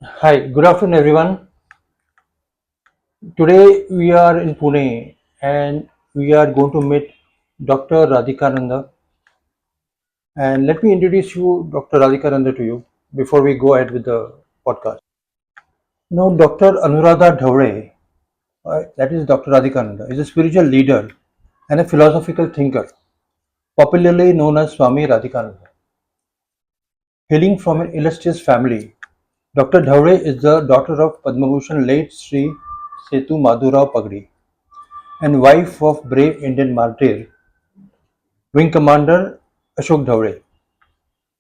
Hi, good afternoon, everyone. Today we are in Pune and we are going to meet Dr. Radhikananda. And let me introduce you, Dr. Radhikananda, to you before we go ahead with the podcast. Now, Dr. Anuradha Dhaure, that is Dr. Radhikananda, is a spiritual leader and a philosophical thinker, popularly known as Swami Radhikananda. Hailing from an illustrious family, Dr. Dhaure is the daughter of Padma Bhushan late Sri Setu Madhurao Pagdi and wife of brave Indian martyr Wing Commander Ashok Dhaure,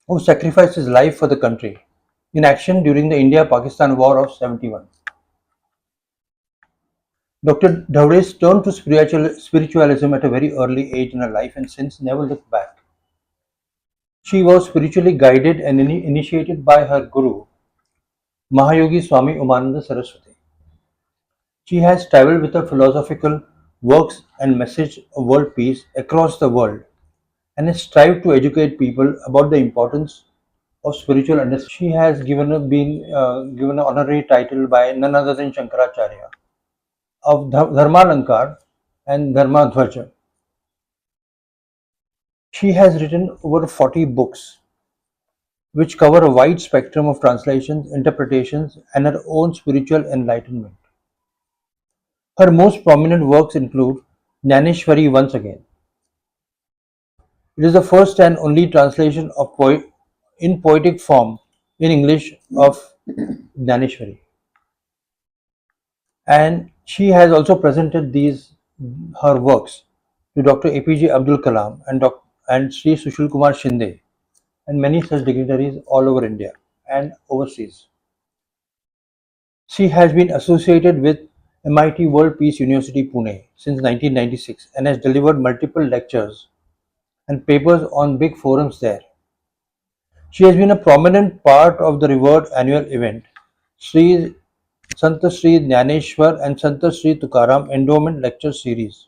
who sacrificed his life for the country in action during the India-Pakistan War of 71. Dr. Dhaure's turned to spiritualism at a very early age in her life and since never looked back. She was spiritually guided and initiated by her guru, Mahayogi Swami Umananda Saraswati. She has traveled with her philosophical works and message of world peace across the world and has strived to educate people about the importance of spiritual understanding. She has been given an honorary title by none other than Shankaracharya of Dharmalankar and Dharmadhwaja. She has written over 40 books, which cover a wide spectrum of translations, interpretations, and her own spiritual enlightenment. Her most prominent works include Jnaneshwari Once Again. It is the first and only translation of in poetic form in English of Jnaneshwari. And she has also presented these her works to Dr. APJ Abdul Kalam and Sri Sushil Kumar Shinde and many such dignitaries all over India and overseas. She has been associated with MIT World Peace University Pune since 1996 and has delivered multiple lectures and papers on big forums there. She has been a prominent part of the revered annual event Sri Sant Sri Jnaneshwar and Sant Sri Tukaram Endowment Lecture Series.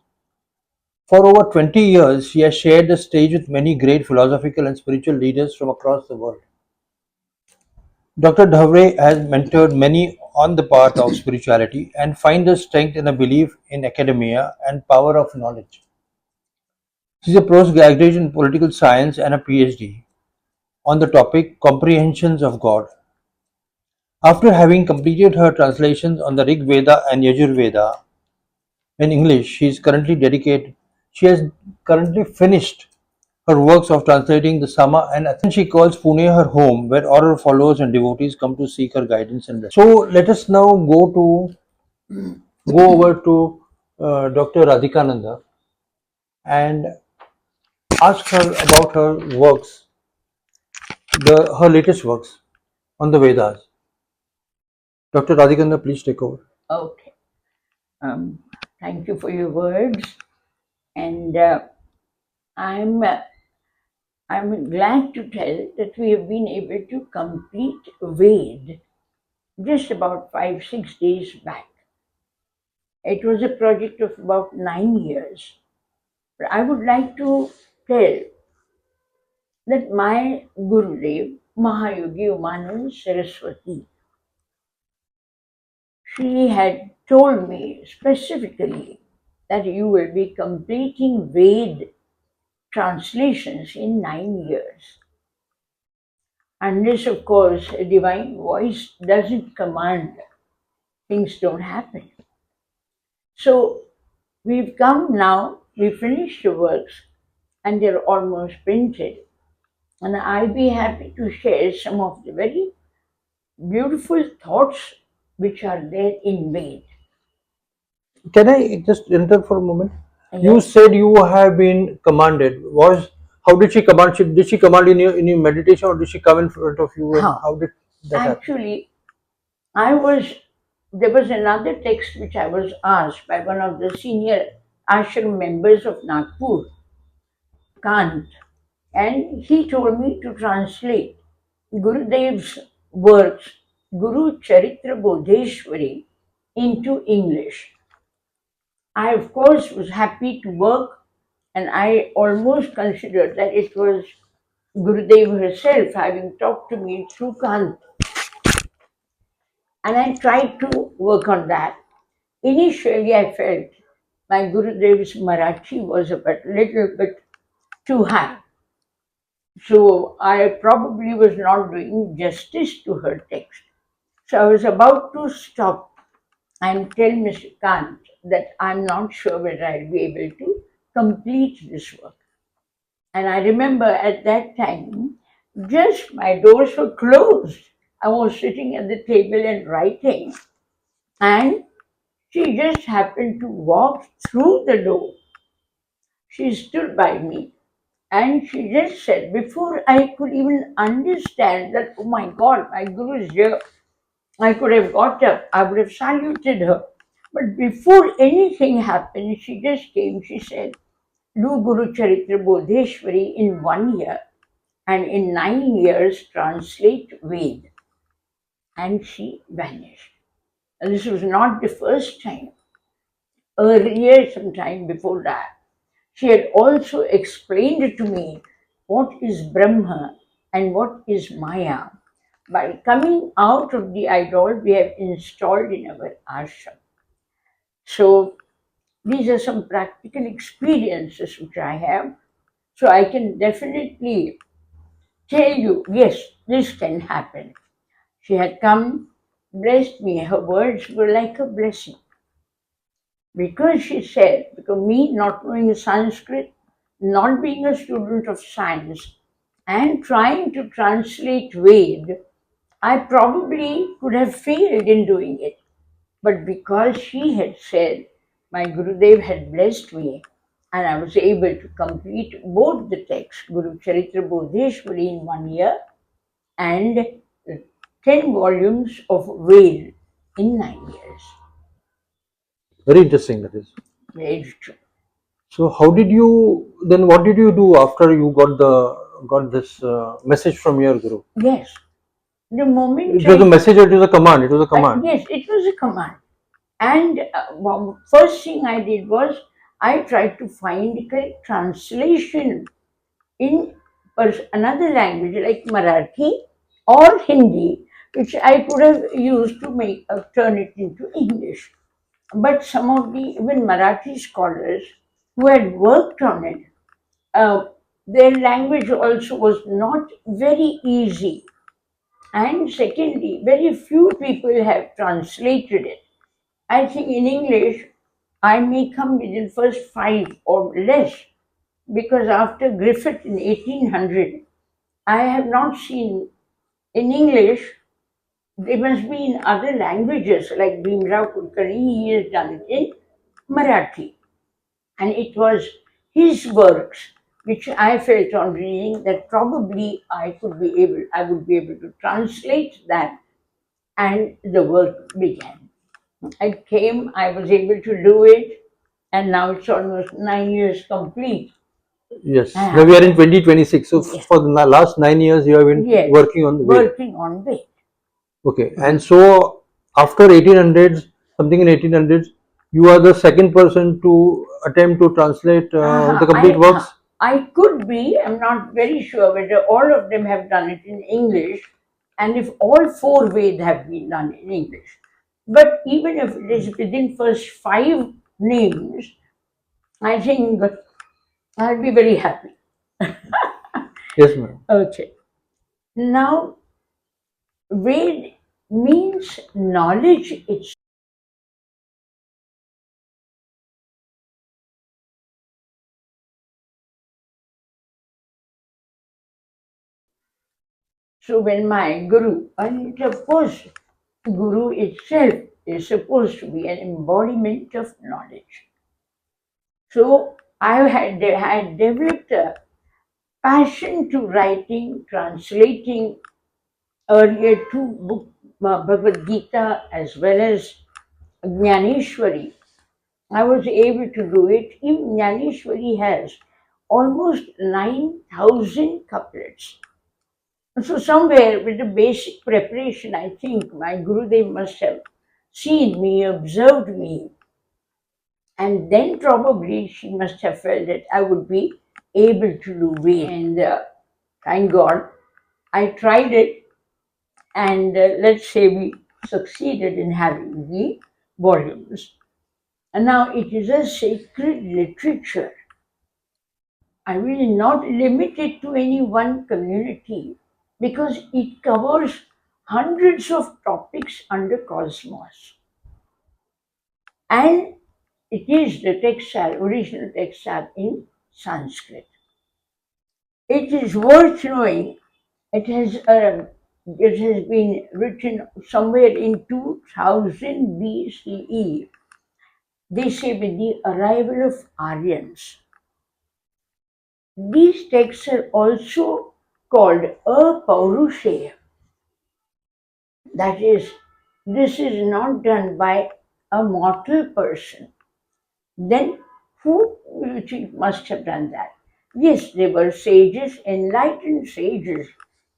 For over 20 years, she has shared the stage with many great philosophical and spiritual leaders from across the world. Dr. Dhaure has mentored many on the path of spirituality and finds her strength in a belief in academia and power of knowledge. She is a postgraduate in political science and a PhD on the topic Comprehensions of God. After having completed her translations on the Rig Veda and Yajur Veda in English, she has currently finished her works of translating the Sama and she calls Pune her home, where all her followers and devotees come to seek her guidance and blessing. So let us now go over to Dr. Radhikananda and ask her about her works, her latest works on the Vedas. Dr. Radhikananda, please take over. Okay. Um, Thank you for your words, and I'm glad to tell that we have been able to complete Ved just about 5 6 days back. It was a project of about 9 years. But I would like to tell that my Gurudev, Mahayogi Umanand Saraswati, she had told me specifically that you will be completing Ved translations in 9 years. Unless, of course, a divine voice doesn't command, things don't happen. So we've come now, we finished the works, and they're almost printed. And I'll be happy to share some of the very beautiful thoughts which are there in Ved. Can I just interrupt for a moment? You Yes. said you have been commanded. Was how did she command? Did she command in your meditation, or did she come in front of you? And Huh. how did that happen? Actually, I was there was another text which I was asked by one of the senior ashram members of Nagpur, Kant, and he told me to translate Gurudev's works, Guru Charitra Bodheshwari, into English. I, of course, was happy to work, and I almost considered that it was Gurudev herself having talked to me through Kant. and I tried to work on that. Initially, I felt my Gurudev's Marathi was a little bit too high. So I probably was not doing justice to her text. So I was about to stop and tell Mr. Kant that I'm not sure whether I'll be able to complete this work. And I remember at that time, just my doors were closed. I was sitting at the table and writing, and she just happened to walk through the door. She stood by me and she just said, before I could even understand that, oh my God, my guru is here, I could have got up, I would have saluted her. But before anything happened, she just came, she said, do Guru Charitra Bodheshwari in 1 year and in 9 years translate Veda. And she vanished. And this was not the first time. Earlier, some time before that, she had also explained to me what is Brahma and what is Maya by coming out of the idol we have installed in our ashram. So these are some practical experiences which I have. So I can definitely tell you, yes, this can happen. She had come, blessed me. Her words were like a blessing. Because she said, because me not knowing Sanskrit, not being a student of science, and trying to translate Ved, I probably could have failed in doing it. But because she had said, my Gurudev had blessed me, and I was able to complete both the texts, Guru Charitra Bodheshwari in 1 year and 10 volumes of Ved in 9 years. Very interesting, that is. Very true. So how did you then? What did you do after you got this message from your guru? Yes. The moment It was a message, or it was a command? It was a command. yes, it was a command. And first thing I did was I tried to find the correct translation in another language like Marathi or Hindi, which I could have used to make turn it into English. But some of the even Marathi scholars who had worked on it, uh, their language also was not very easy. And secondly, very few people have translated it. I think in English, I may come within first five or less, because after Griffith in 1800, I have not seen in English. They must be in other languages like Bhimrao Kulkarni. He has done it in Marathi, and it was his works which I felt on reading that probably I would be able to translate that, and the work began. I came, I was able to do it, and now it's almost 9 years complete. Yes. Now we are in 2026. So Yes. for the last 9 years, you have been Yes, working on the Veda. working on it. Okay. And so after 1800s, something in 1800s, you are the second person to attempt to translate the complete works. I could be, I'm not very sure whether all of them have done it in English and if all four Ved have been done in English. But even if it is within first five names, I think I'll be very happy. Yes, ma'am. Okay. Now, Ved means knowledge itself. So when my Guru, and of course, Guru itself is supposed to be an embodiment of knowledge. So I had developed a passion to writing, translating earlier two books, Bhagavad Gita as well as Jnaneshwari. I was able to do it. Even Jnaneshwari has almost 9,000 couplets. So somewhere with the basic preparation, I think my Gurudev must have seen me, observed me, and then probably she must have felt that I would be able to do Veda. And thank God, I tried it, and let's say succeeded in having the volumes. And now it is a sacred literature. I will not limit it to any one community because it covers hundreds of topics under cosmos. And it is the text original texts are in Sanskrit. It is worth knowing. It has it has been written somewhere in 2000 BCE. They say with the arrival of Aryans. These texts are also called apaurushaya. That is, this is not done by a mortal person. Then who do you think must have done that? Yes, they were sages, enlightened sages,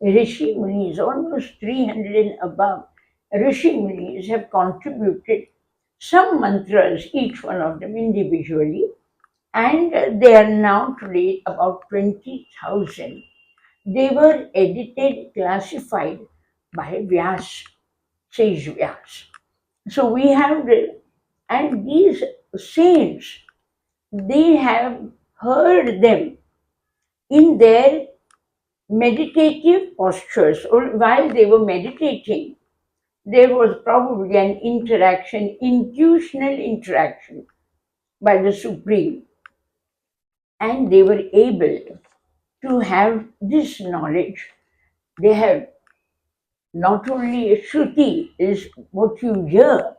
Rishi Munis, almost 300 and above. Rishi Munis have contributed some mantras, each one of them individually, and they are now today about 20,000. They were edited, classified by Vyas, sage Vyas. So we have and these saints, they have heard them in their meditative postures, or while they were meditating. There was probably an interaction, intuitional interaction by the Supreme, and they were able to have this knowledge. They have not only Shruti is what you hear,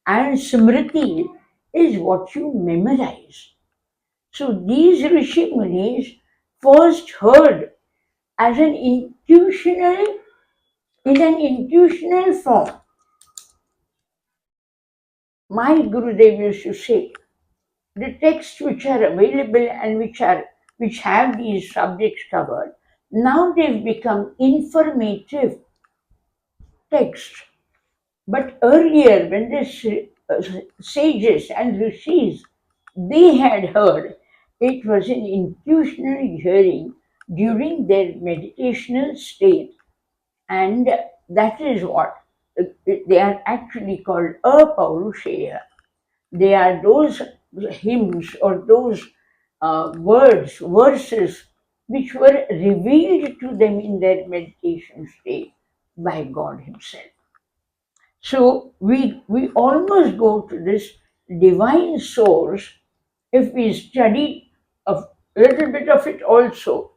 and Smriti is what you memorize. So these Rishi Munis first heard as in an intuitional form. My Gurudev used to say, the texts which are available and which have these subjects covered, now they've become informative texts. But earlier, when the sages and rishis, they had heard, it was an intuitional hearing during their meditational state, and that is what they are actually called apaurushaya. They are those hymns or those verses which were revealed to them in their meditation state by God Himself. So we almost go to this divine source if we study a little bit of it also.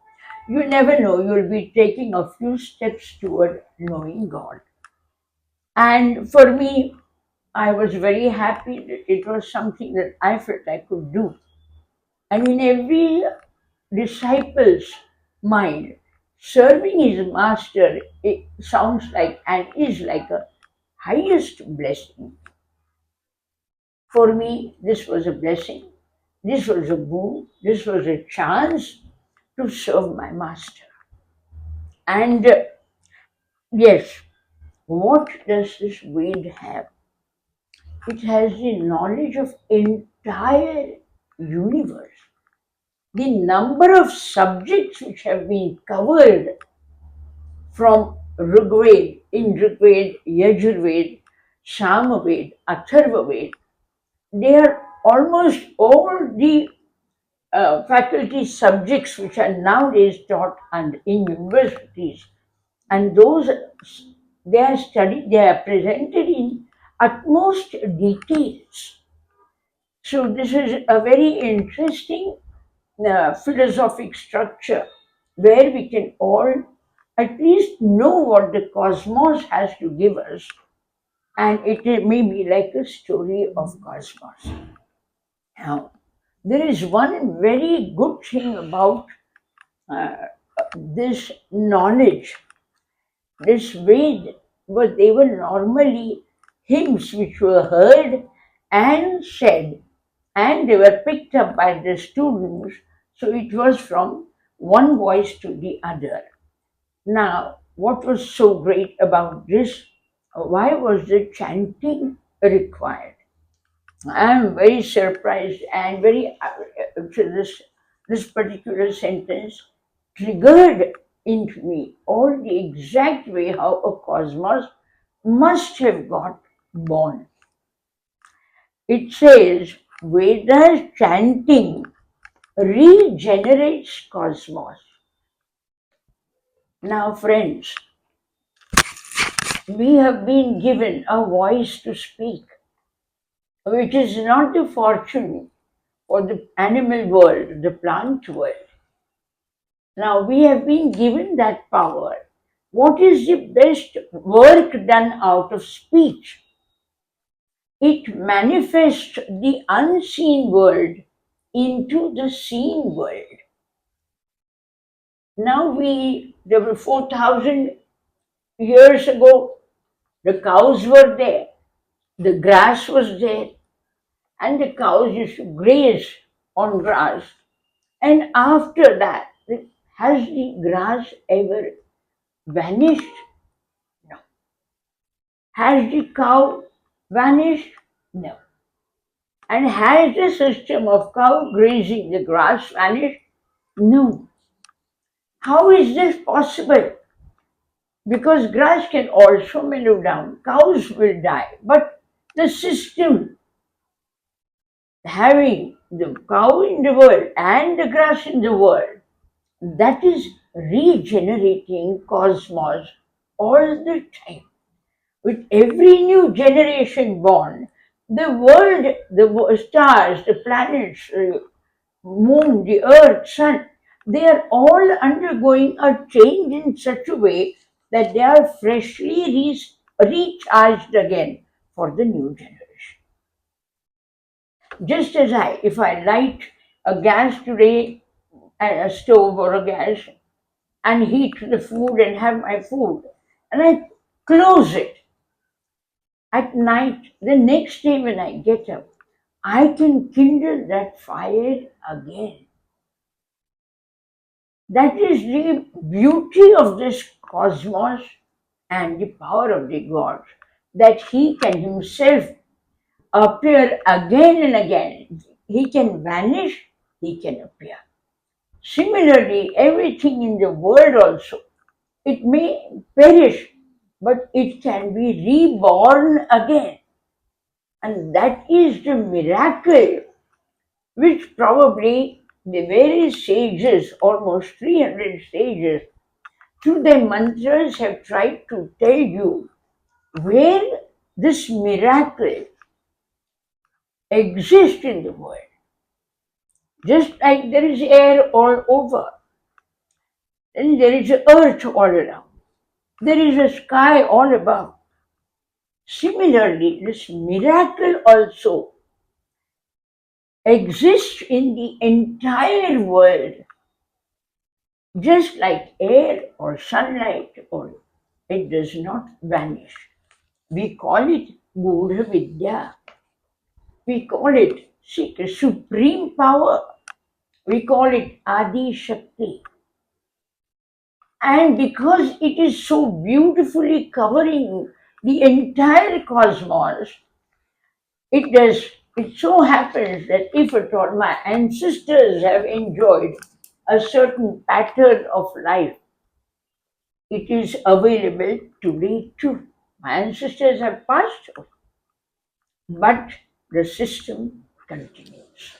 You never know, you'll be taking a few steps toward knowing God. And for me, I was very happy that it was something that I felt I could do. And in every disciple's mind, serving his master, it sounds like and is like a highest blessing. For me, this was a blessing. This was a boon. This was a chance to serve my master. And yes, what does this Veda have? It has the knowledge of entire universe. The number of subjects which have been covered from Rigved, Indrigved, Yajurved, Samaved, Atharvaved, they are almost all the faculty subjects which are nowadays taught and in universities, and those they are studied, they are presented in utmost details. So this is a very interesting philosophic structure where we can all at least know what the cosmos has to give us, and it may be like a story of cosmos. Now, there is one very good thing about uh, this knowledge, this Ved, but they were normally hymns which were heard and said, and they were picked up by the students, so it was from one voice to the other. Now, what was so great about this? Why was the chanting required? I am very surprised and very so this particular sentence triggered into me all the exact way how a cosmos must have got born. It says Veda's chanting regenerates cosmos. Now, friends, we have been given a voice to speak, which is not the fortune for the animal world, the plant world. Now, we have been given that power. What is the best work done out of speech? It manifests the unseen world into the seen world. Now there were 4,000 years ago, the cows were there, the grass was there, and the cows used to graze on grass. And after that, has the grass ever vanished? No. Has the cow vanished? No. And has the system of cow grazing the grass vanished? No. How is this possible? Because grass can also mellow down, cows will die. But the system having the cow in the world and the grass in the world, that is regenerating cosmos all the time. With every new generation born, the world, the stars, the planets, moon, the earth, sun, they are all undergoing a change in such a way that they are freshly recharged again for the new generation. Just as if I light a gas today, a stove or a gas, and heat the food and have my food, and I close it at night, the next day when I get up, I can kindle that fire again. That is the beauty of this cosmos and the power of the God, that He can Himself appear again and again. He can vanish, He can appear. Similarly, everything in the world also, it may perish, but it can be reborn again. And that is the miracle which probably the various sages, almost 300 sages, through their mantras have tried to tell you where this miracle exists in the world. Just like there is air all over, and there is earth all around, there is a sky all above. Similarly, this miracle also exists in the entire world, just like air or sunlight, or it does not vanish. We call it Gudha Vidya. We call it supreme power. We call it Adi Shakti. And because it is so beautifully covering the entire cosmos, it so happens that if at all my ancestors have enjoyed a certain pattern of life, it is available today too. My ancestors have passed on, but the system continues.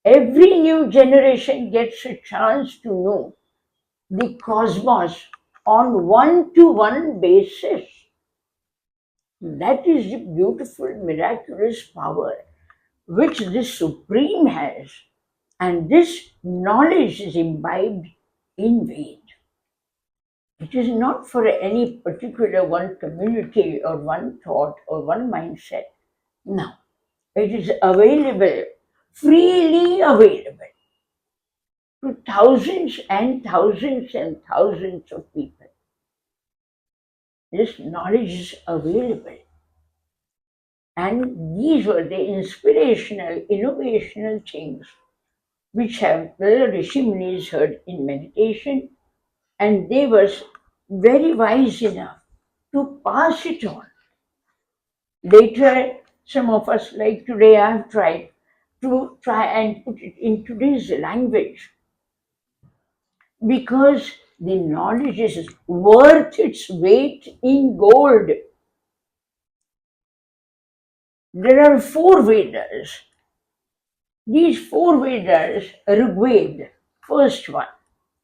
Every new generation gets a chance to know the cosmos on one-to-one basis. That is the beautiful, miraculous power which this Supreme has, and this knowledge is imbibed in Veda. It is not for any particular one community or one thought or one mindset. No, it is available, freely available to thousands and thousands and thousands of people. This knowledge is available. And these were the inspirational, innovational things which have the Rishi Munis heard in meditation, and they were very wise enough to pass it on. Later, some of us, like today, I have tried to and put it in today's language, because the knowledge is worth its weight in gold. There are four Vedas. These four Vedas, Rigveda, first one,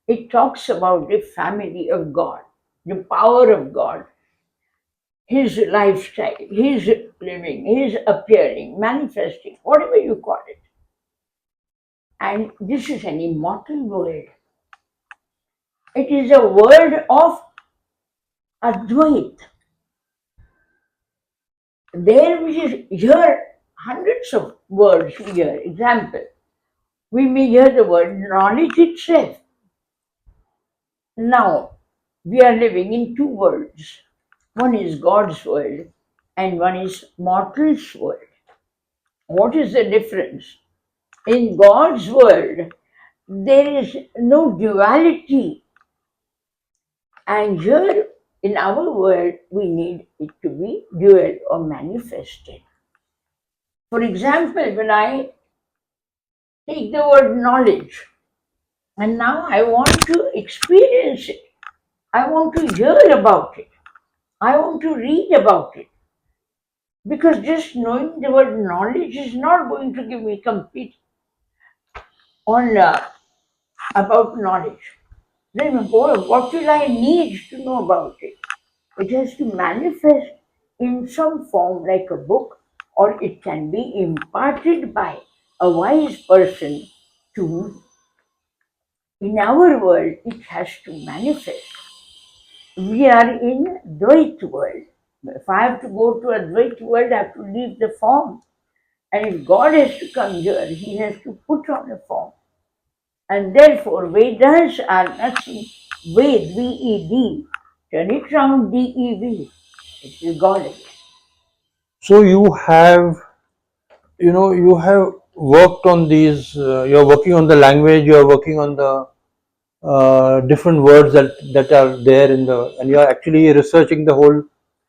it talks about the family of God, the power of God, his lifestyle, his living, his appearing, manifesting, whatever you call it. And this is an immortal world. It is a world of Advait. There we hear hundreds of words we hear. Example, we may hear the word knowledge itself. Now, we are living in two worlds. One is God's world and one is mortal's world. What is the difference? In God's world, there is no duality, and here in our world, we need it to be dual or manifested. For example, when I take the word knowledge, and now I want to experience it, I want to hear about it, I want to read about it, because just knowing the word knowledge is not going to give me complete on about knowledge. Then what will I need to know about it? It has to manifest in some form like a book, or it can be imparted by a wise person to me. In our world, it has to manifest. We are in Dvait world. If I have to go to a Dvait world, I have to leave the form. And if God has to come here, He has to put on a form. And therefore, Vedas are nothing. Ved, V-E-D. Turn it round, D-E-V. It is God again. So you have worked on these. You're working on the language. You're working on the different words that are there in the, and you're actually researching the whole.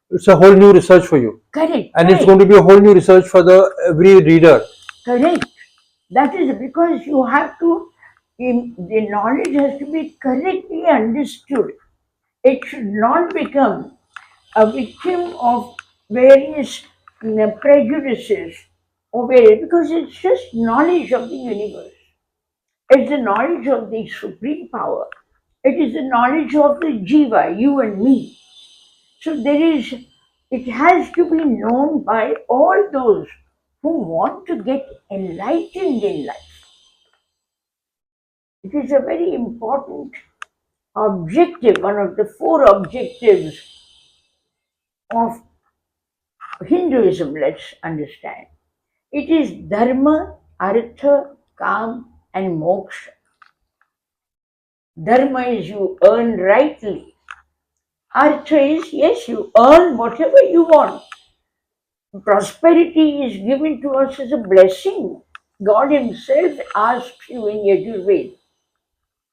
It's a whole new research for you, Correct. and it's Correct. going to be a whole new research for the every reader. Correct. That is because you have to, the knowledge has to be correctly understood. It should not become a victim of various prejudices or various, because it's just knowledge of the universe. It's the knowledge of the supreme power. It is the knowledge of the jiva, you and me. So it has to be known by all those who want to get enlightened in life. It is a very important objective, one of the four objectives of Hinduism, let's understand. It is dharma, artha, kam, and moksha. Dharma is you earn rightly. Artha is, yes, you earn whatever you want. Prosperity is given to us as a blessing. God Himself asks you in Yajurveda,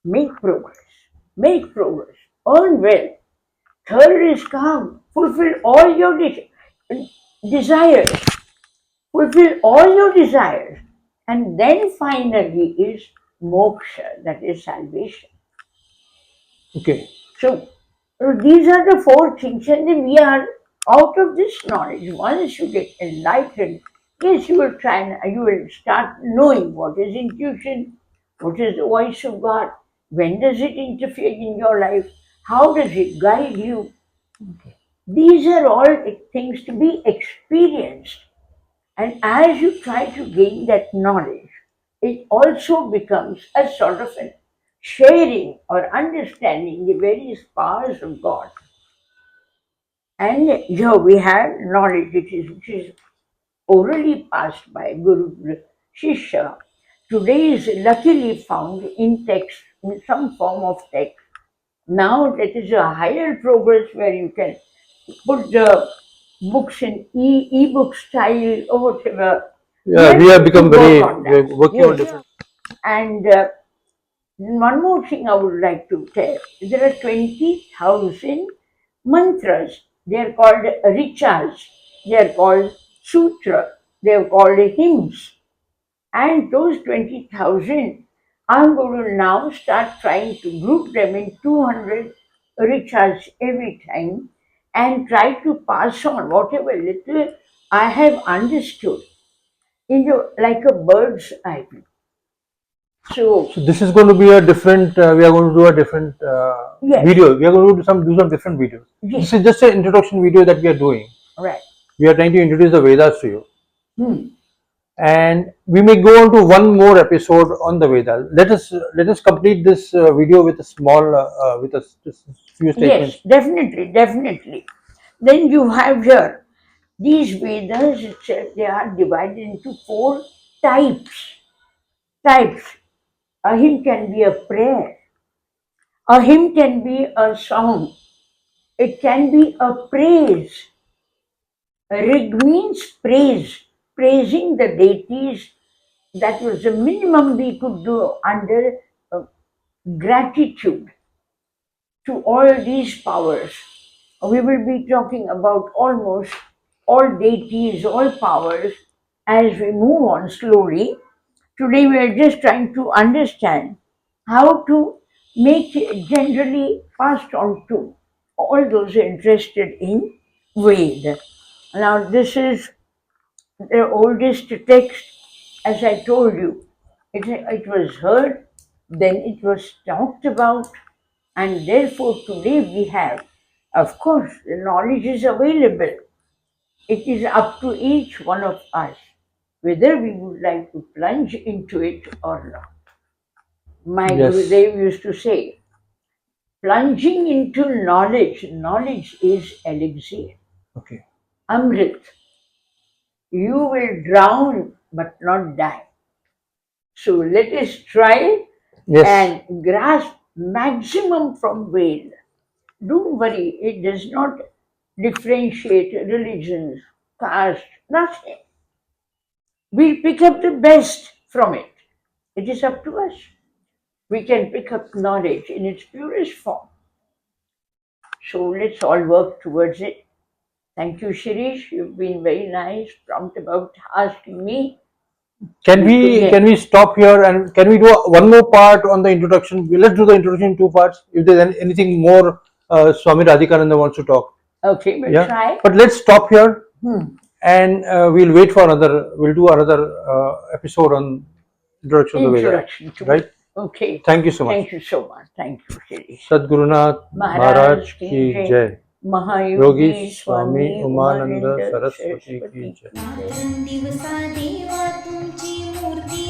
make progress, earn wealth. Third is calm, fulfill all your desires, fulfill all your desires. And then finally is moksha, that is salvation. Okay. So these are the four things, and then we are out of this knowledge. Once you get enlightened, yes, you will try and you will start knowing what is intuition, what is the voice of God, when does it interfere in your life, how does it guide you. These are all things to be experienced. And as you try to gain that knowledge, it also becomes a sort of a sharing or understanding the various powers of God. And here we have knowledge which is orally passed by Guru Shishya. Today is luckily found in text, in some form of text. Now that is a higher progress where you can put the books in e-book style or whatever. Yeah, we have become very. We are working on Yes. different. And one more thing I would like to tell. There are 20,000 mantras. They are called richas. They are called sutra. They are called hymns. And those 20,000, I'm going to now start trying to group them in 200 richas every time and try to pass on whatever little I have understood like a bird's eye view. So, So this is going to be a different. We are going to do a different yes, video. We are going to do some different videos. yes, This is just an introduction video that we are doing. right. We are trying to introduce the Vedas to you, Hmm. and we may go on to one more episode on the Vedas. Let us complete this video with a small with a few statements. Yes, definitely, definitely. Then you have here these Vedas itself, they are divided into four types. Types. A hymn can be a prayer, a hymn can be a song, it can be a praise. Rig means praise, praising the deities. That was the minimum we could do under uh, gratitude to all these powers. We will be talking about almost all deities, all powers as we move on slowly. Today we are just trying to understand how to make it generally passed on to all those interested in Veda. Now this is the oldest text, as I told you. It was heard, then it was talked about, and therefore today we have, of course, the knowledge is available. It is up to each one of us whether we would like to plunge into it or not. My Yes. Gurudev used to say, plunging into knowledge, knowledge is elixir, Okay. Amrit. You will drown but not die. So let us try Yes. and grasp maximum from Veda. Don't worry, it does not differentiate religions, caste, nothing. We'll pick up the best from it. It is up to us. We can pick up knowledge in its purest form. So let's all work towards it. Thank you, Shirish. You've been very nice, prompt about asking me. Can we stop here and can we do one more part on the introduction? Let's do the introduction in two parts. If there's anything more, Swami Radhikananda wants to talk. Okay, we'll Yeah. try. But let's stop here Hmm. and we'll wait for another. We'll do another episode on introduction to the Veda. Introduction to Right. it. Okay. Thank you so much. Thank you so much. Thank you, Shirish. Sadgurunath Maharaj ki jai. Mahayogi Yogi Swami Umananda Saraswati ki jai. दिवसा देवा तुमची मूर्ती